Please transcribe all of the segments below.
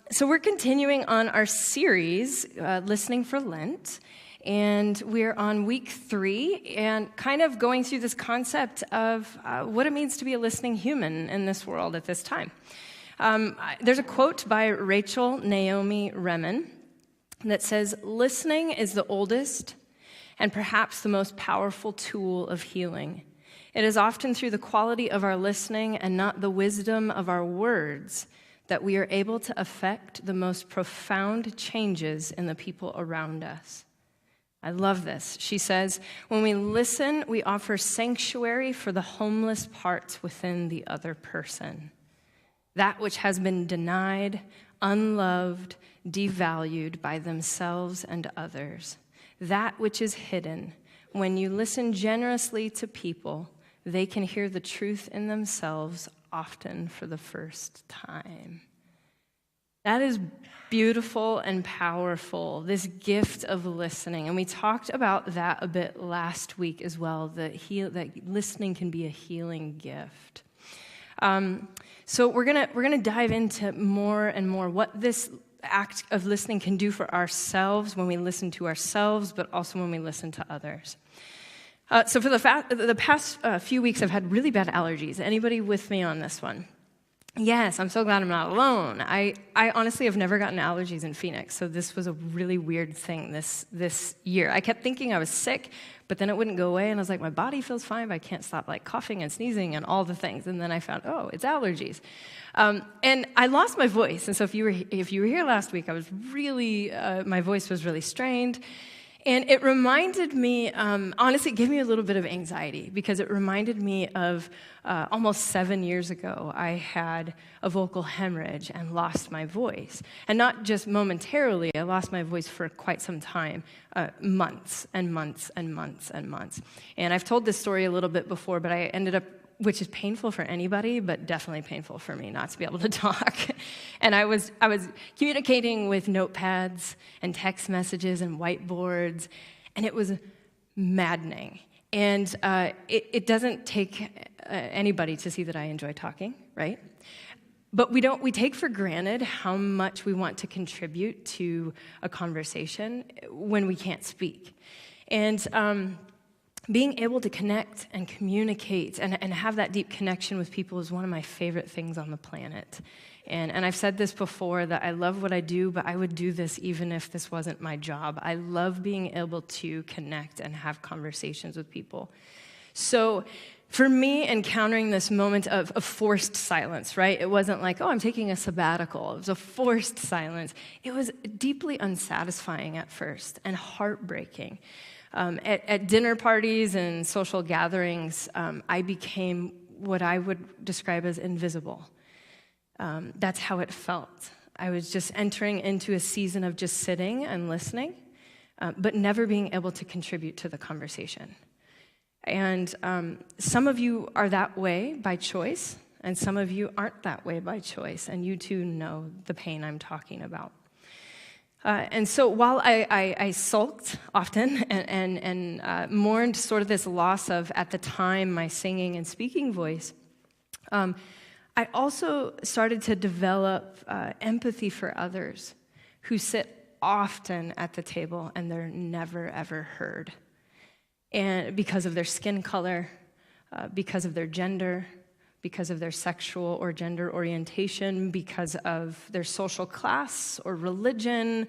So we're continuing on our series, Listening for Lent, and we're on week 3 and kind of going through this concept of what it means to be a listening human in this world at this time. There's a quote by Rachel Naomi Remen that says, "Listening is the oldest and perhaps the most powerful tool of healing. It is often through the quality of our listening and not the wisdom of our words that we are able to affect the most profound changes in the people around us." I love this. She says, "When we listen, we offer sanctuary for the homeless parts within the other person. That which has been denied, unloved, devalued by themselves and others. That which is hidden. When you listen generously to people, they can hear the truth in themselves, often for the first time." That is beautiful and powerful, this gift of listening. And we talked about that a bit last week as well, that listening can be a healing gift. So we're gonna dive into more and more what this act of listening can do for ourselves when we listen to ourselves, but also when we listen to others. So for the past few weeks, I've had really bad allergies. Anybody with me on this one? Yes, I'm so glad I'm not alone. I honestly have never gotten allergies in Phoenix, so this was a really weird thing this year. I kept thinking I was sick, but then it wouldn't go away, and I was like, my body feels fine, but I can't stop coughing and sneezing and all the things. And then I found, oh, it's allergies. And I lost my voice, and so if you were here last week, I was really my voice was really strained. And it reminded me, honestly, it gave me a little bit of anxiety because it reminded me of almost 7 years ago, I had a vocal hemorrhage and lost my voice. And not just momentarily, I lost my voice for quite some time, months and months and months and months. And I've told this story a little bit before, but I ended up, which is painful for anybody, but definitely painful for me not to be able to talk. And I was communicating with notepads and text messages and whiteboards, and it was maddening. And it doesn't take anybody to see that I enjoy talking, right? But we take for granted how much we want to contribute to a conversation when we can't speak. And being able to connect and communicate and have that deep connection with people is one of my favorite things on the planet. And I've said this before, that I love what I do, but I would do this even if this wasn't my job. I love being able to connect and have conversations with people. So for me, encountering this moment of forced silence, right? It wasn't like, oh, I'm taking a sabbatical. It was a forced silence. It was deeply unsatisfying at first and heartbreaking. At dinner parties and social gatherings, I became what I would describe as invisible. That's how it felt. I was just entering into a season of just sitting and listening, but never being able to contribute to the conversation. And some of you are that way by choice, and some of you aren't that way by choice, and you too know the pain I'm talking about. And so while I sulked often and mourned sort of this loss of, at the time, my singing and speaking voice, I also started to develop empathy for others who sit often at the table and they're never, ever heard. And because of their skin color, because of their gender, because of their sexual or gender orientation, because of their social class or religion,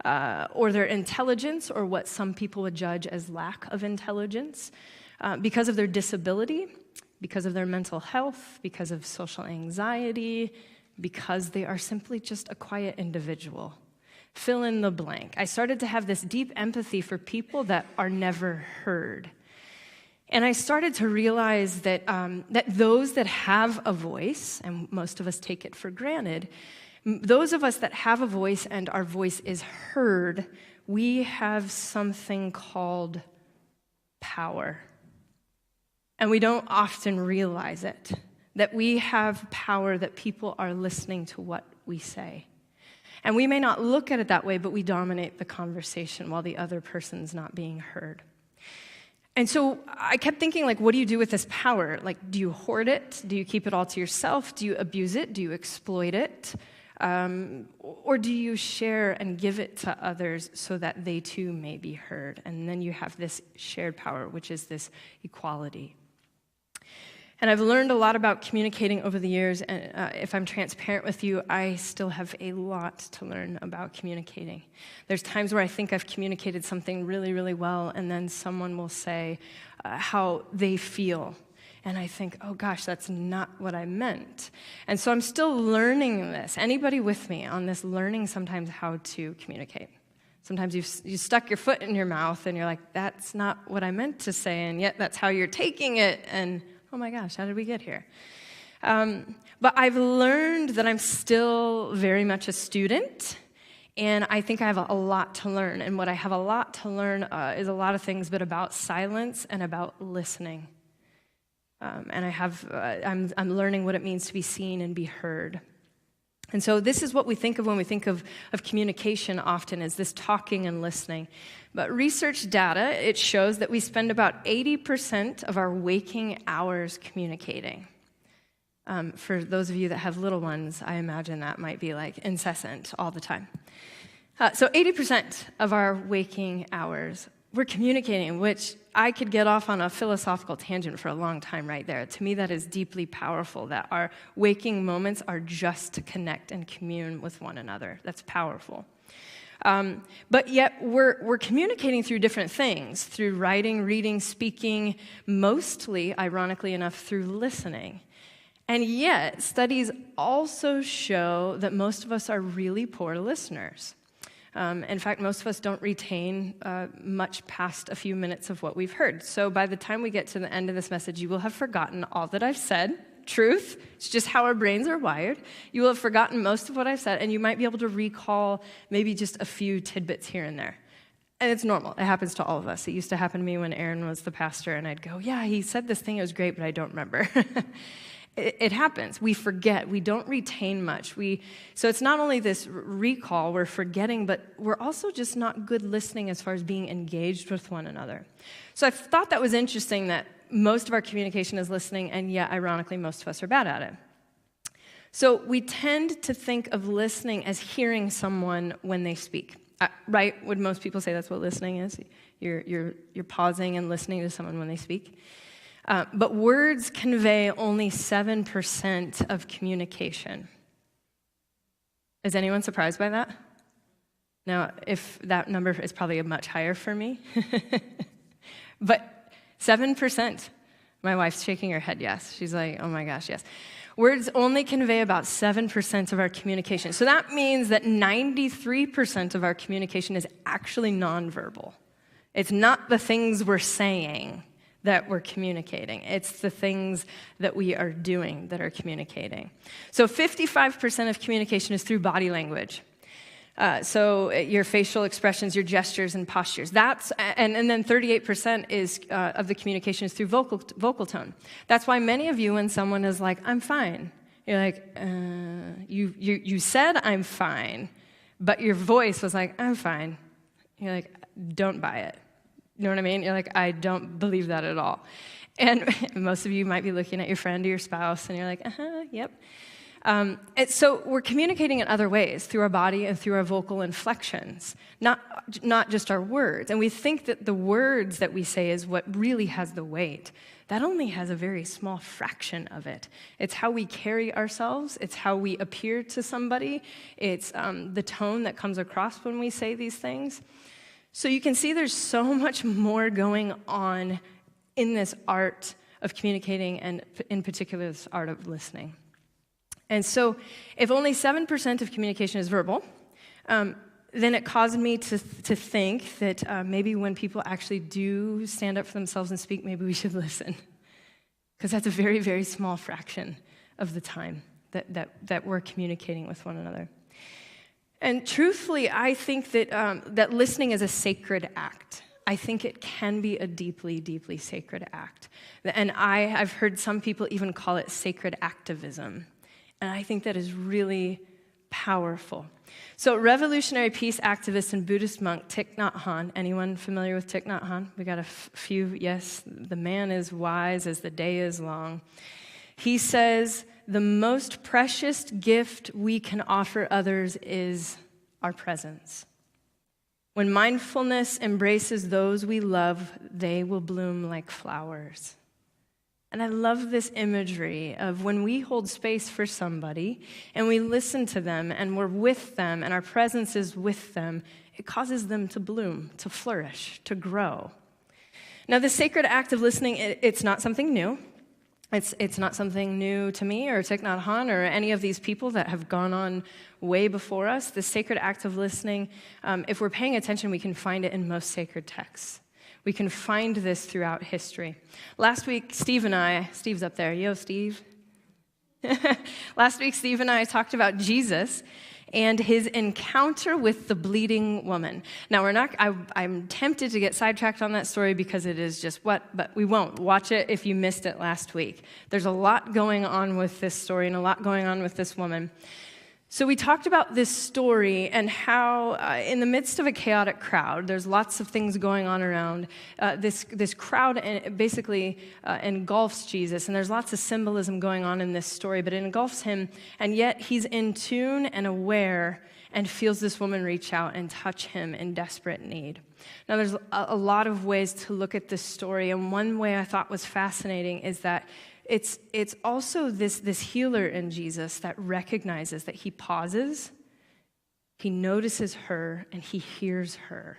or their intelligence, or what some people would judge as lack of intelligence, because of their disability, because of their mental health, because of social anxiety, because they are simply just a quiet individual. Fill in the blank. I started to have this deep empathy for people that are never heard. And I started to realize that that those that have a voice, and most of us take it for granted, those of us that have a voice and our voice is heard, we have something called power. And we don't often realize it, that we have power, that people are listening to what we say. And we may not look at it that way, but we dominate the conversation while the other person's not being heard. And so I kept thinking, what do you do with this power? Do you hoard it? Do you keep it all to yourself? Do you abuse it? Do you exploit it? Or do you share and give it to others so that they too may be heard? And then you have this shared power, which is this equality. And I've learned a lot about communicating over the years, and if I'm transparent with you, I still have a lot to learn about communicating. There's times where I think I've communicated something really, really well, and then someone will say how they feel. And I think, oh gosh, that's not what I meant. And so I'm still learning this. Anybody with me on this learning sometimes how to communicate? Sometimes you stuck your foot in your mouth, and you're like, that's not what I meant to say, and yet that's how you're taking it, and oh my gosh, how did we get here? But I've learned that I'm still very much a student, and I think I have a lot to learn. And what I have a lot to learn is a lot of things, but about silence and about listening. And I'm learning what it means to be seen and be heard. And so this is what we think of when we think of communication often, is this talking and listening. But research data, it shows that we spend about 80% of our waking hours communicating. For those of you that have little ones, I imagine that might be like incessant all the time. So 80% of our waking hours, we're communicating, which I could get off on a philosophical tangent for a long time right there. To me, that is deeply powerful, that our waking moments are just to connect and commune with one another. That's powerful. But yet, we're communicating through different things, through writing, reading, speaking, mostly, ironically enough, through listening. And yet, studies also show that most of us are really poor listeners. In fact, most of us don't retain much past a few minutes of what we've heard. So by the time we get to the end of this message, you will have forgotten all that I've said. Truth, it's just how our brains are wired. You will have forgotten most of what I've said, and you might be able to recall maybe just a few tidbits here and there. And it's normal. It happens to all of us. It used to happen to me when Aaron was the pastor, and I'd go, yeah, he said this thing, it was great, but I don't remember. It happens. We forget. We don't retain much. So it's not only this recall we're forgetting, but we're also just not good listening as far as being engaged with one another. So I thought that was interesting that most of our communication is listening, and yet, ironically, most of us are bad at it. So we tend to think of listening as hearing someone when they speak. Right? Would most people say that's what listening is? You're pausing and listening to someone when they speak. But words convey only 7% of communication. Is anyone surprised by that? Now, if that number is probably much higher for me. But 7%. My wife's shaking her head yes. She's like, oh my gosh, yes. Words only convey about 7% of our communication. So that means that 93% of our communication is actually nonverbal. It's not the things we're saying that we're communicating. It's the things that we are doing that are communicating. So 55% of communication is through body language. So your facial expressions, your gestures, and postures. And then 38% of the communication is through vocal tone. That's why many of you, when someone is like, I'm fine, you're like, you said I'm fine, but your voice was like, I'm fine. You're like, don't buy it. You know what I mean? You're like, I don't believe that at all. And most of you might be looking at your friend or your spouse, and you're like, yep. So we're communicating in other ways, through our body and through our vocal inflections, not just our words. And we think that the words that we say is what really has the weight. That only has a very small fraction of it. It's how we carry ourselves. It's how we appear to somebody. It's the tone that comes across when we say these things. So you can see there's so much more going on in this art of communicating, and in particular, this art of listening. And so if only 7% of communication is verbal, then it caused me to think that maybe when people actually do stand up for themselves and speak, maybe we should listen. Because that's a very, very small fraction of the time that we're communicating with one another. And truthfully, I think that listening is a sacred act. I think it can be a deeply, deeply sacred act. And I've heard some people even call it sacred activism. And I think that is really powerful. So revolutionary peace activist and Buddhist monk Thich Nhat Hanh, anyone familiar with Thich Nhat Hanh? We got a few, yes. The man is wise as the day is long. He says the most precious gift we can offer others is our presence. When mindfulness embraces those we love, they will bloom like flowers. And I love this imagery of when we hold space for somebody and we listen to them and we're with them and our presence is with them, it causes them to bloom, to flourish, to grow. Now, the sacred act of listening, it's not something new. It's not something new to me or Thich Nhat Hanh or any of these people that have gone on way before us. The sacred act of listening, if we're paying attention, we can find it in most sacred texts. We can find this throughout history. Last week, Steve's up there. Yo, Steve. Last week, Steve and I talked about Jesus and his encounter with the bleeding woman. Now, I'm tempted to get sidetracked on that story because it is just but we won't. Watch it if you missed it last week. There's a lot going on with this story and a lot going on with this woman. So we talked about this story and how in the midst of a chaotic crowd, there's lots of things going on around. This crowd basically engulfs Jesus, and there's lots of symbolism going on in this story, but it engulfs him, and yet he's in tune and aware and feels this woman reach out and touch him in desperate need. Now, there's a lot of ways to look at this story, and one way I thought was fascinating is that it's also this healer in Jesus that recognizes that he pauses, he notices her, and he hears her.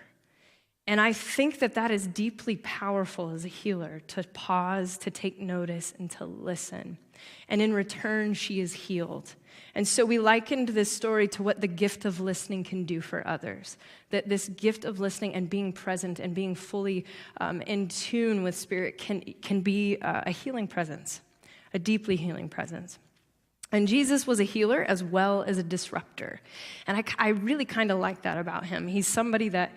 And I think that is deeply powerful as a healer, to pause, to take notice, and to listen. And in return, she is healed. And so we likened this story to what the gift of listening can do for others. That this gift of listening and being present and being fully in tune with Spirit can be a healing presence, a deeply healing presence. And Jesus was a healer as well as a disruptor. And I really kind of like that about him. He's somebody that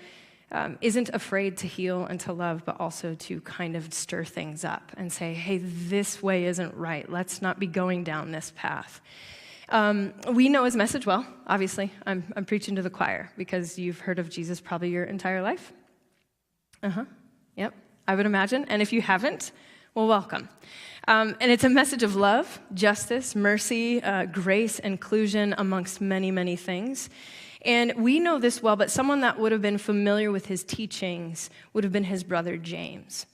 isn't afraid to heal and to love, but also to kind of stir things up and say, hey, this way isn't right. Let's not be going down this path. We know his message well, obviously. I'm preaching to the choir because you've heard of Jesus probably your entire life. Yep, I would imagine. And if you haven't, well, welcome. And it's a message of love, justice, mercy, grace, inclusion, amongst many, many things. And we know this well, but someone that would have been familiar with his teachings would have been his brother James.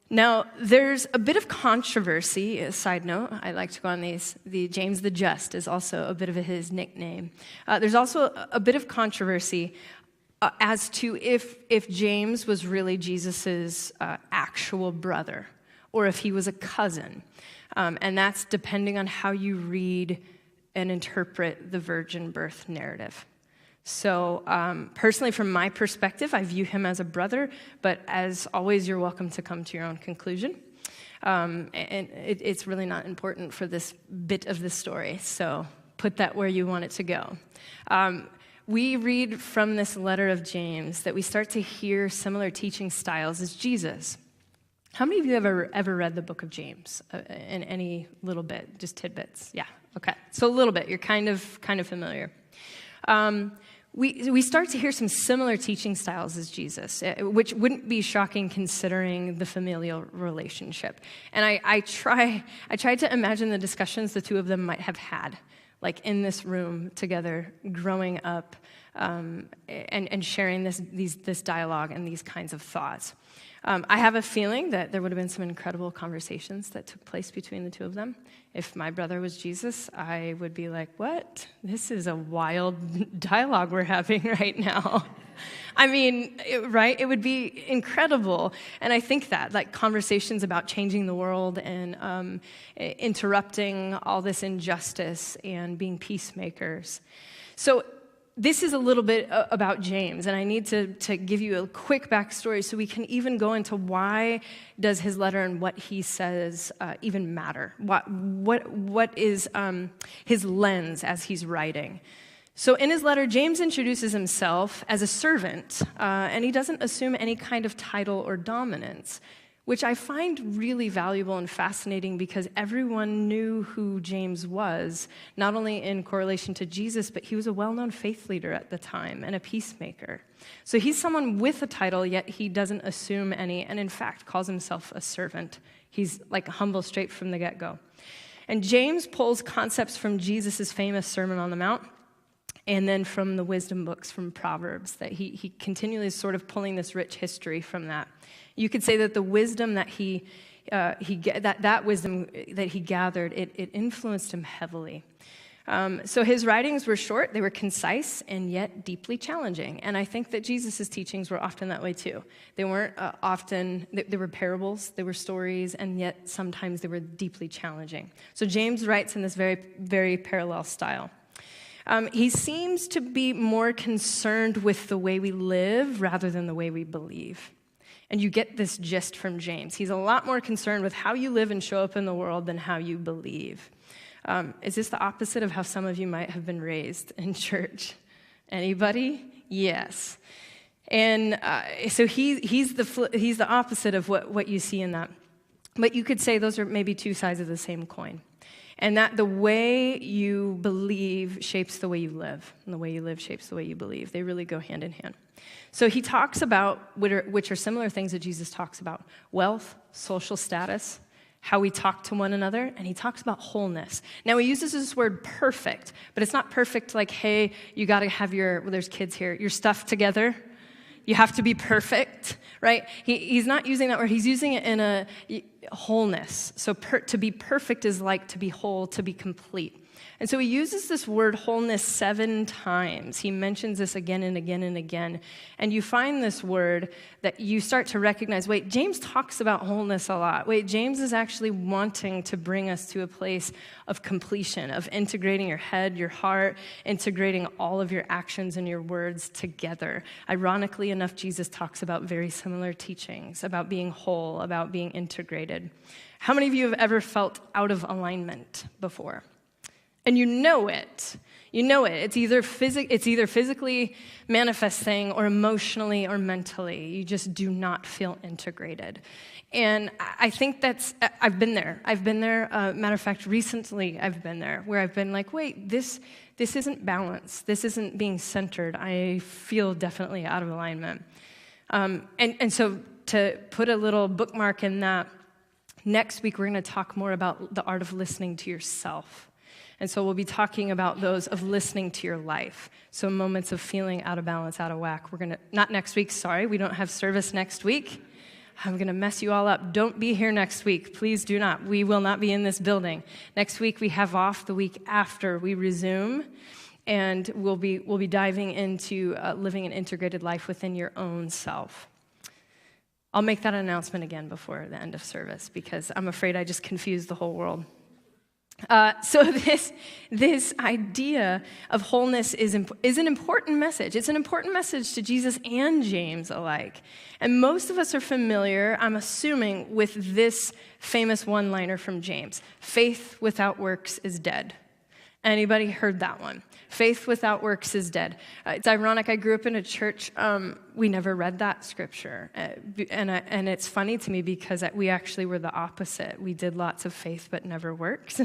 Now, there's a bit of controversy, a side note, I like to go on these. The James the Just is also a bit of his nickname. There's also a bit of controversy as to if James was really Jesus's actual brother, or if he was a cousin. And that's depending on how you read and interpret the virgin birth narrative. So personally, from my perspective, I view him as a brother, but as always, you're welcome to come to your own conclusion. And it's really not important for this bit of the story, so put that where you want it to go. We read from this letter of James that we start to hear similar teaching styles as Jesus. How many of you have ever read the book of James in any little bit, just tidbits? Yeah, okay. So a little bit, you're kind of familiar. We start to hear some similar teaching styles as Jesus, which wouldn't be shocking considering the familial relationship. And I tried to imagine the discussions the two of them might have had, like in this room together, growing up, and sharing this dialogue and these kinds of thoughts. I have a feeling that there would have been some incredible conversations that took place between the two of them. If my brother was Jesus, I would be like, what? This is a wild dialogue we're having right now. I mean, right? It would be incredible. And I think that, like, conversations about changing the world and interrupting all this injustice and being peacemakers. So this is a little bit about James, and I need to give you a quick backstory so we can even go into why does his letter and what he says even matter? What is his lens as he's writing? So in his letter, James introduces himself as a servant, and he doesn't assume any kind of title or dominance, which I find really valuable and fascinating because everyone knew who James was, not only in correlation to Jesus, but he was a well-known faith leader at the time and a peacemaker. So he's someone with a title, yet he doesn't assume any, and in fact calls himself a servant. He's like humble straight from the get-go. And James pulls concepts from Jesus' famous Sermon on the Mount, and then from the wisdom books, from Proverbs, that he continually is sort of pulling this rich history from that. You could say that the wisdom that that wisdom that he gathered, it influenced him heavily. So his writings were short, they were concise, and yet deeply challenging. And I think that Jesus' teachings were often that way too. They weren't often, they were parables, they were stories, and yet sometimes they were deeply challenging. So James writes in this very, very parallel style. He seems to be more concerned with the way we live rather than the way we believe. And you get this gist from James. He's a lot more concerned with how you live and show up in the world than how you believe. Is this the opposite of how some of you might have been raised in church? Anybody? Yes. And so he's the opposite of what you see in that. But you could say those are maybe two sides of the same coin. And that the way you believe shapes the way you live, and the way you live shapes the way you believe. They really go hand in hand. So he talks about, which are similar things that Jesus talks about, wealth, social status, how we talk to one another, and he talks about wholeness. Now, he uses this word perfect, but it's not perfect like, hey, you got to have there's kids here, your stuff together. You have to be perfect, right? He's not using that word. He's using it in a wholeness. So to be perfect is like to be whole, to be complete. And so he uses this word wholeness 7 times. He mentions this again and again and again. And you find this word that you start to recognize, wait, James talks about wholeness a lot. Wait, James is actually wanting to bring us to a place of completion, of integrating your head, your heart, integrating all of your actions and your words together. Ironically enough, Jesus talks about very similar teachings, about being whole, about being integrated. How many of you have ever felt out of alignment before? And you know it. You know it. It's either physically manifesting or emotionally or mentally. You just do not feel integrated. And I think I've been there. Matter of fact, recently I've been there, where I've been like, wait, this isn't balanced. This isn't being centered. I feel definitely out of alignment. And so to put a little bookmark in that, next week we're going to talk more about the art of listening to yourself. And so we'll be talking about those of listening to your life. So moments of feeling out of balance, out of whack. We're going to, not next week, sorry, we don't have service next week. I'm going to mess you all up. Don't be here next week. Please do not. We will not be in this building. Next week we have off. The week after we resume. And we'll be diving into living an integrated life within your own self. I'll make that announcement again before the end of service because I'm afraid I just confused the whole world. So this idea of wholeness is an important message. It's an important message to Jesus and James alike. And most of us are familiar, I'm assuming, with this famous one-liner from James. Faith without works is dead. Anybody heard that one? Faith without works is dead. It's ironic, I grew up in a church, we never read that scripture. And it's funny to me because we actually were the opposite. We did lots of faith but never works.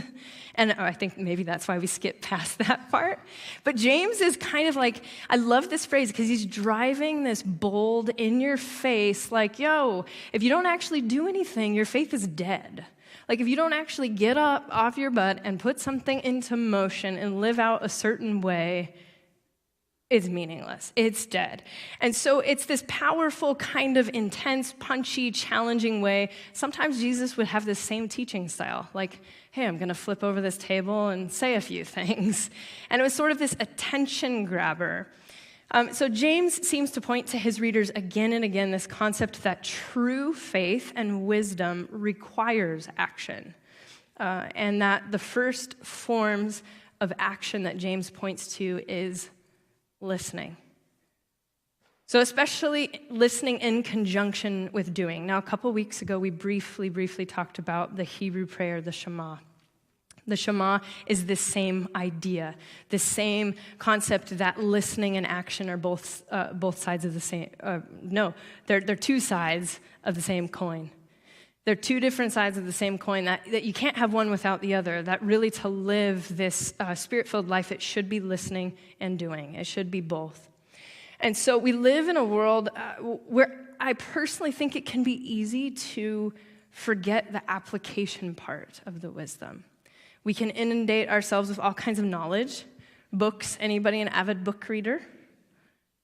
And I think maybe that's why we skipped past that part. But James is kind of like, I love this phrase because he's driving this bold in your face like, yo, if you don't actually do anything, your faith is dead. Like if you don't actually get up off your butt and put something into motion and live out a certain way, it's meaningless. It's dead. And so it's this powerful, kind of intense, punchy, challenging way. Sometimes Jesus would have this same teaching style, like, hey, I'm going to flip over this table and say a few things. And it was sort of this attention grabber. So James seems to point to his readers again and again this concept that true faith and wisdom requires action, and that the first forms of action that James points to is listening. So especially listening in conjunction with doing. Now, a couple weeks ago, we briefly talked about the Hebrew prayer, the Shema. The Shema is the same idea, the same concept that listening and action are both sides of the same. They're two sides of the same coin. They're two different sides of the same coin that you can't have one without the other. That really to live this spirit-filled life, it should be listening and doing. It should be both. And so we live in a world where I personally think it can be easy to forget the application part of the wisdom. We can inundate ourselves with all kinds of knowledge. Books, anybody an avid book reader?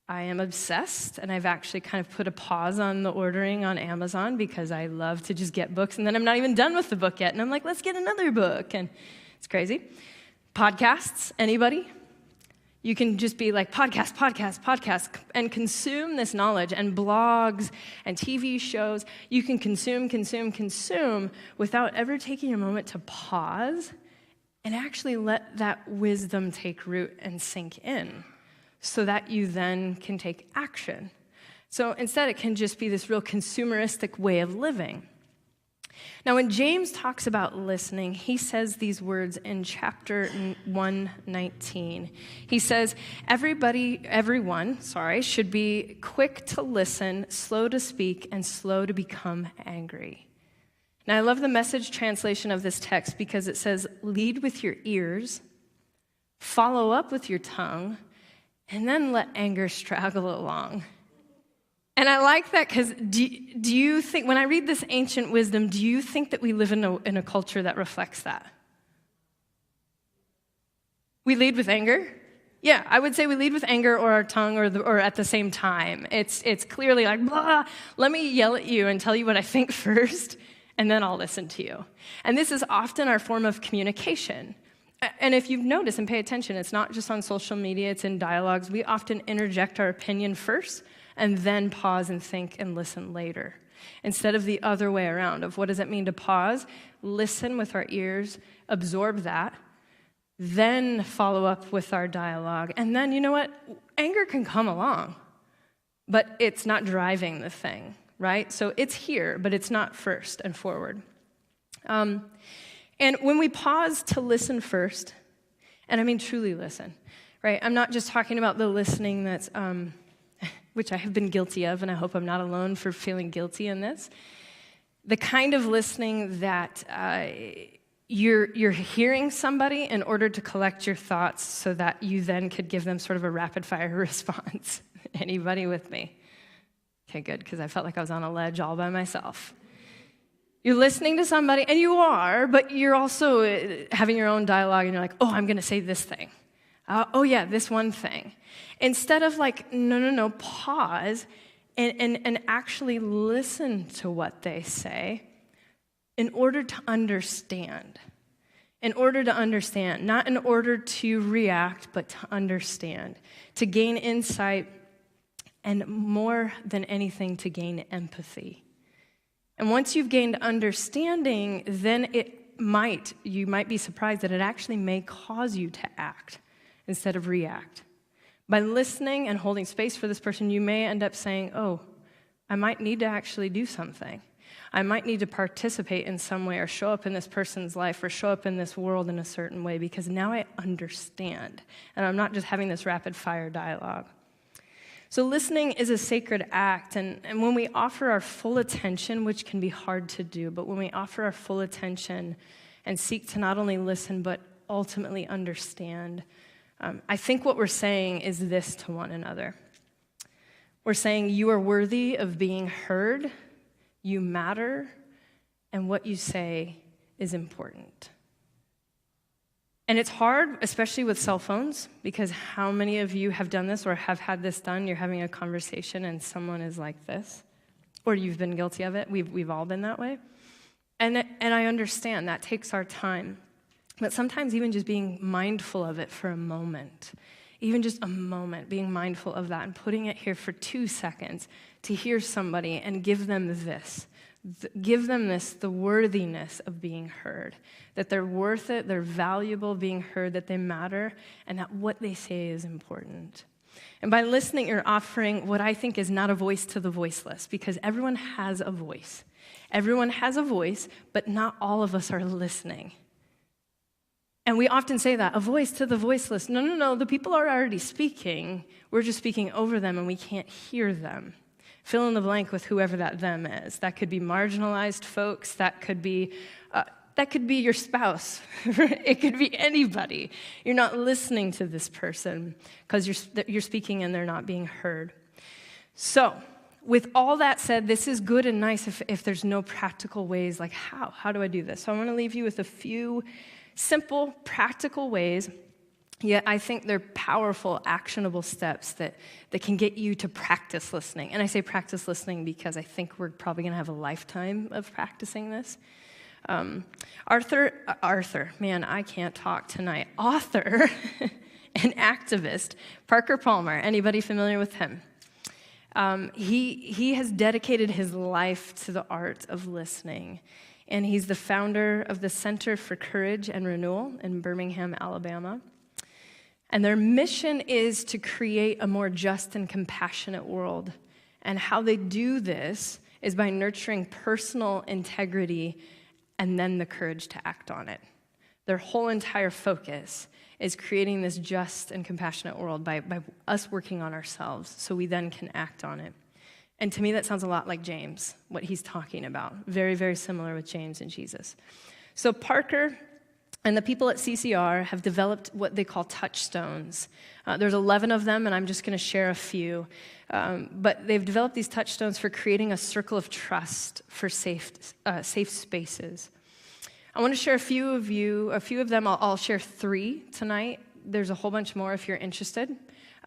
I am obsessed, and I've actually kind of put a pause on the ordering on Amazon because I love to just get books, and then I'm not even done with the book yet, and I'm like, let's get another book, and it's crazy. Podcasts, anybody? You can just be like, podcast, and consume this knowledge, and blogs, and TV shows. You can consume without ever taking a moment to pause and actually let that wisdom take root and sink in so that you then can take action. So instead, it can just be this real consumeristic way of living. Now, when James talks about listening, he says these words in chapter 1:19. He says, everyone should be quick to listen, slow to speak, and slow to become angry. Now, I love the Message translation of this text because it says, lead with your ears, follow up with your tongue, and then let anger straggle along. And I like that because do you think, when I read this ancient wisdom, do you think that we live in a culture that reflects that? We lead with anger? Yeah, I would say we lead with anger or our tongue or at the same time. It's clearly like, blah, let me yell at you and tell you what I think first, and then I'll listen to you. And this is often our form of communication. And if you've noticed and pay attention, it's not just on social media, it's in dialogues. We often interject our opinion first and then pause and think and listen later, instead of the other way around of what does it mean to pause, listen with our ears, absorb that, then follow up with our dialogue. And then, you know what? Anger can come along, but it's not driving the thing, right? So it's here, but it's not first and forward. And when we pause to listen first, and I mean truly listen, right? I'm not just talking about the listening that's, which I have been guilty of, and I hope I'm not alone for feeling guilty in this. The kind of listening that you're hearing somebody in order to collect your thoughts so that you then could give them sort of a rapid-fire response. Anybody with me? Okay, good, because I felt like I was on a ledge all by myself. You're listening to somebody, and you are, but you're also having your own dialogue, and you're like, oh, I'm going to say this thing. Oh, yeah, this one thing. Instead of like, no, pause and actually listen to what they say in order to understand. In order to understand, not in order to react, but to understand, to gain insight, and more than anything, to gain empathy. And once you've gained understanding, then you might be surprised that it actually may cause you to act instead of react. By listening and holding space for this person, you may end up saying, oh, I might need to actually do something. I might need to participate in some way or show up in this person's life or show up in this world in a certain way because now I understand. And I'm not just having this rapid-fire dialogue. So listening is a sacred act, and when we offer our full attention, which can be hard to do, but when we offer our full attention and seek to not only listen but ultimately understand, I think what we're saying is this to one another. We're saying you are worthy of being heard, you matter, and what you say is important. And it's hard, especially with cell phones, because how many of you have done this or have had this done? You're having a conversation and someone is like this, or you've been guilty of it. We've all been that way. And I understand that takes our time. But sometimes even just being mindful of it for a moment, even just a moment, being mindful of that and putting it here for 2 seconds to hear somebody and give them this. Give them this, the worthiness of being heard, that they're worth it, they're valuable being heard, that they matter, and that what they say is important. And by listening, you're offering what I think is not a voice to the voiceless, because everyone has a voice. Everyone has a voice, but not all of us are listening. And we often say that, a voice to the voiceless. No, the people are already speaking. We're just speaking over them, and we can't hear them. Fill in the blank with whoever that them is. That could be marginalized folks. That could be your spouse. It could be anybody. You're not listening to this person because you're speaking and they're not being heard. So, with all that said, this is good and nice if there's no practical ways, like how do I do this? So I want to leave you with a few Simple, practical ways, yet I think they're powerful, actionable steps that can get you to practice listening. And I say practice listening because I think we're probably going to have a lifetime of practicing this. Arthur, man, I can't talk tonight. Author and activist Parker Palmer. Anybody familiar with him? He has dedicated his life to the art of listening, and he's the founder of the Center for Courage and Renewal in Birmingham, Alabama. And their mission is to create a more just and compassionate world. And how they do this is by nurturing personal integrity and then the courage to act on it. Their whole entire focus is creating this just and compassionate world by us working on ourselves so we then can act on it. And to me, that sounds a lot like James, what he's talking about. Very, very similar with James and Jesus. So Parker and the people at CCR have developed what they call touchstones. There's 11 of them, and I'm just going to share a few. But they've developed these touchstones for creating a circle of trust for safe spaces. I want to share a few of them. I'll share 3 tonight. There's a whole bunch more if you're interested.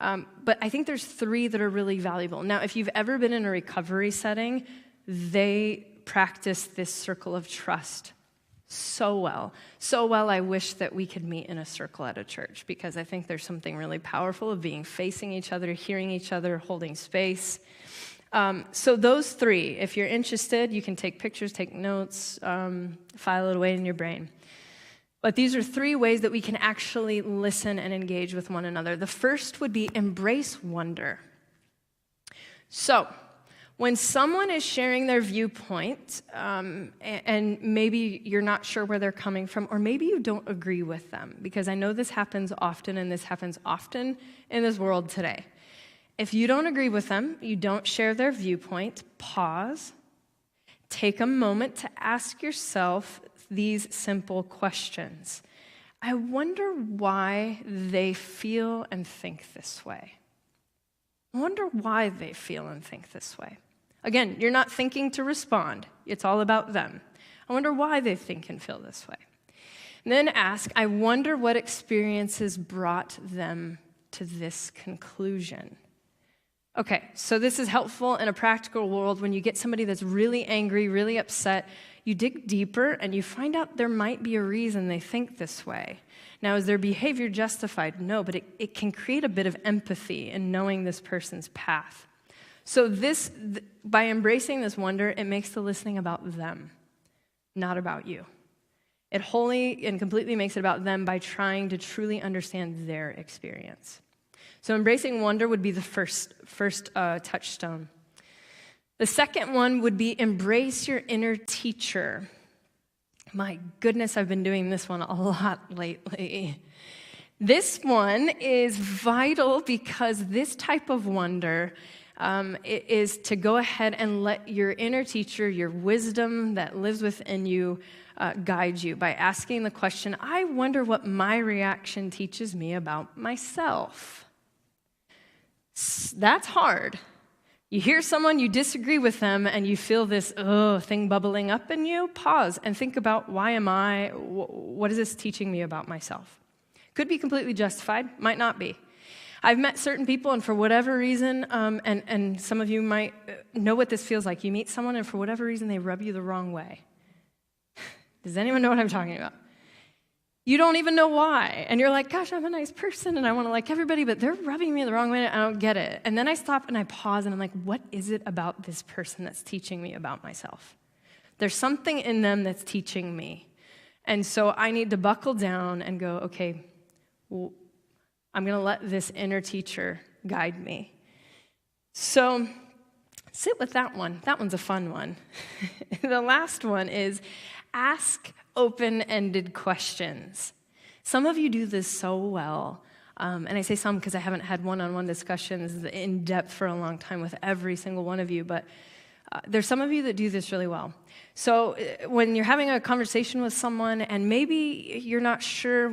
But I think there's 3 that are really valuable. Now, if you've ever been in a recovery setting, they practice this circle of trust so well. So well, I wish that we could meet in a circle at a church, because I think there's something really powerful of being facing each other, hearing each other, holding space. So those 3, if you're interested, you can take pictures, take notes, file it away in your brain. But these are 3 ways that we can actually listen and engage with one another. The first would be embrace wonder. So when someone is sharing their viewpoint, and maybe you're not sure where they're coming from, or maybe you don't agree with them, because I know this happens often, and this happens often in this world today. If you don't agree with them, you don't share their viewpoint, pause, take a moment to ask yourself these simple questions. I wonder why they feel and think this way. I wonder why they feel and think this way. Again, you're not thinking to respond. It's all about them. I wonder why they think and feel this way. And then ask, I wonder what experiences brought them to this conclusion. Okay, so this is helpful in a practical world. When you get somebody that's really angry, really upset, you dig deeper and you find out there might be a reason they think this way. Now, is their behavior justified? No, but it can create a bit of empathy in knowing this person's path. So by embracing this wonder, it makes the listening about them, not about you. It wholly and completely makes it about them by trying to truly understand their experience. So embracing wonder would be the first touchstone. The second one would be embrace your inner teacher. My goodness, I've been doing this one a lot lately. This one is vital because this type of wonder is to go ahead and let your inner teacher, your wisdom that lives within you, guide you by asking the question, I wonder what my reaction teaches me about myself. That's hard. You hear someone, you disagree with them, and you feel this thing bubbling up in you. Pause and think about, what is this teaching me about myself? Could be completely justified, might not be. I've met certain people, and for whatever reason, and some of you might know what this feels like. You meet someone, and for whatever reason, they rub you the wrong way. Does anyone know what I'm talking about? You don't even know why. And you're like, gosh, I'm a nice person, and I want to like everybody, but they're rubbing me the wrong way, and I don't get it. And then I stop, and I pause, and I'm like, what is it about this person that's teaching me about myself? There's something in them that's teaching me. And so I need to buckle down and go, okay, well, I'm going to let this inner teacher guide me. So sit with that one. That one's a fun one. The last one is ask open-ended questions. Some of you do this so well, and I say some because I haven't had one-on-one discussions in depth for a long time with every single one of you, but there's some of you that do this really well. So when you're having a conversation with someone and maybe you're not sure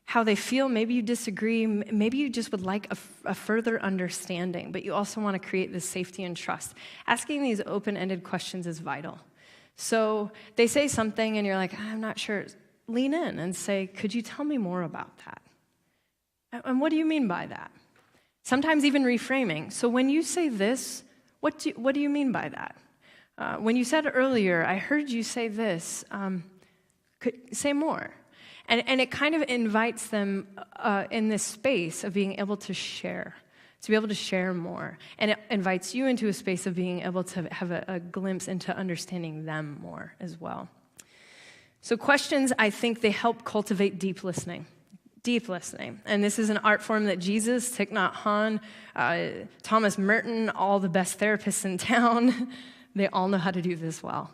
how they feel, maybe you disagree, maybe you just would like a further understanding, but you also want to create this safety and trust. Asking these open-ended questions is vital. So they say something and you're like, I'm not sure. lean in and say, could you tell me more about that? And what do you mean by that? Sometimes even reframing. So when you say this, what do you mean by that? When you said earlier, I heard you say this, say more. And it kind of invites them in this space of being able to share, to be able to share more. And it invites you into a space of being able to have a glimpse into understanding them more as well. So questions, I think they help cultivate deep listening. Deep listening. And this is an art form that Jesus, Thich Nhat Hanh, Thomas Merton, all the best therapists in town, they all know how to do this well.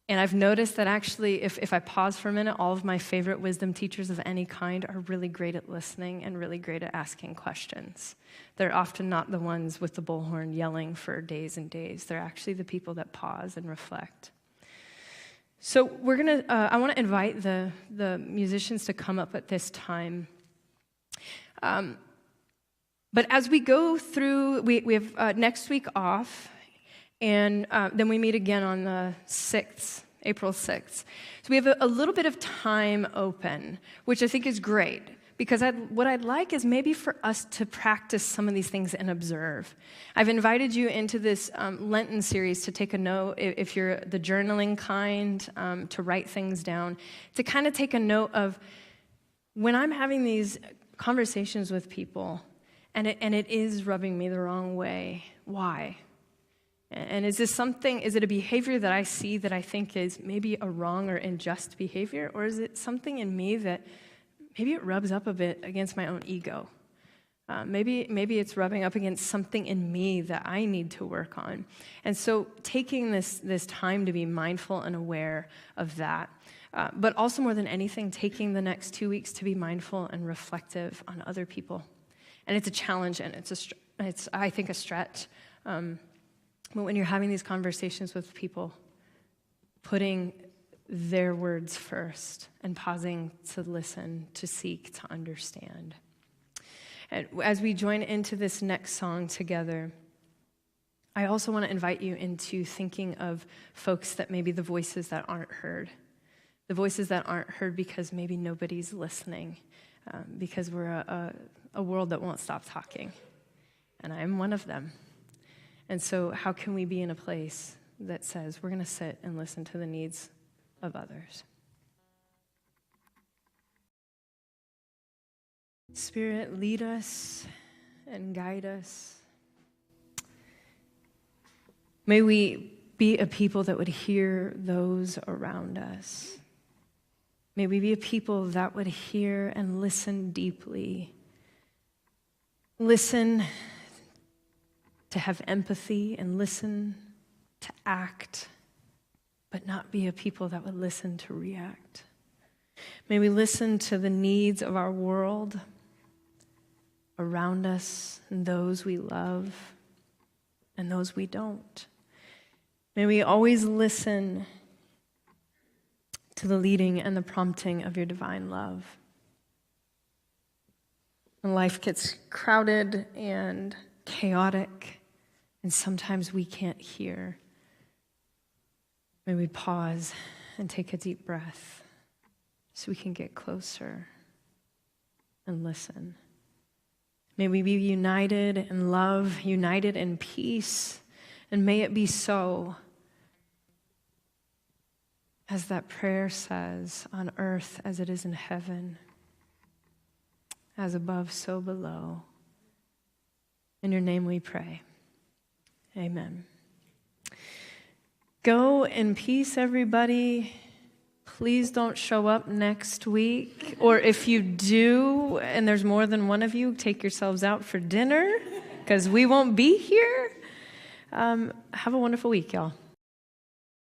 And I've noticed that actually, if I pause for a minute, all of my favorite wisdom teachers of any kind are really great at listening and really great at asking questions. They're often not the ones with the bullhorn yelling for days and days. They're actually the people that pause and reflect. So I want to invite the musicians to come up at this time. But as we go through, we have next week off, and then we meet again on the 6th, April 6th. So we have a little bit of time open, which I think is great, because what I'd like is maybe for us to practice some of these things and observe. I've invited you into this Lenten series to take a note, if you're the journaling kind, to write things down, to kind of take a note of when I'm having these conversations with people, and it is rubbing me the wrong way, why? And is it a behavior that I see that I think is maybe a wrong or unjust behavior, or is it something in me that maybe it rubs up a bit against my own ego? Maybe it's rubbing up against something in me that I need to work on. And so taking this time to be mindful and aware of that, but also more than anything, taking the next 2 weeks to be mindful and reflective on other people. And it's a challenge, and it's I think, a stretch. But when you're having these conversations with people, putting their words first and pausing to listen, to seek, to understand. And as we join into this next song together, I also want to invite you into thinking of folks that maybe the voices that aren't heard. The voices that aren't heard because maybe nobody's listening, because we're a world that won't stop talking. And I'm one of them. And so how can we be in a place that says we're going to sit and listen to the needs of others? Spirit, lead us and guide us. May we be a people that would hear those around us. May we be a people that would hear and listen deeply. Listen to have empathy and listen to act, but not be a people that would listen to react. May we listen to the needs of our world around us and those we love and those we don't. May we always listen to the leading and the prompting of your divine love. When life gets crowded and chaotic, and sometimes we can't hear, may we pause and take a deep breath so we can get closer and listen. May we be united in love, united in peace, and may it be so, as that prayer says, on earth as it is in heaven, as above, so below. In your name we pray. Amen. Go in peace, everybody. Please don't show up next week. Or if you do, and there's more than one of you, take yourselves out for dinner, because we won't be here. Have a wonderful week, y'all.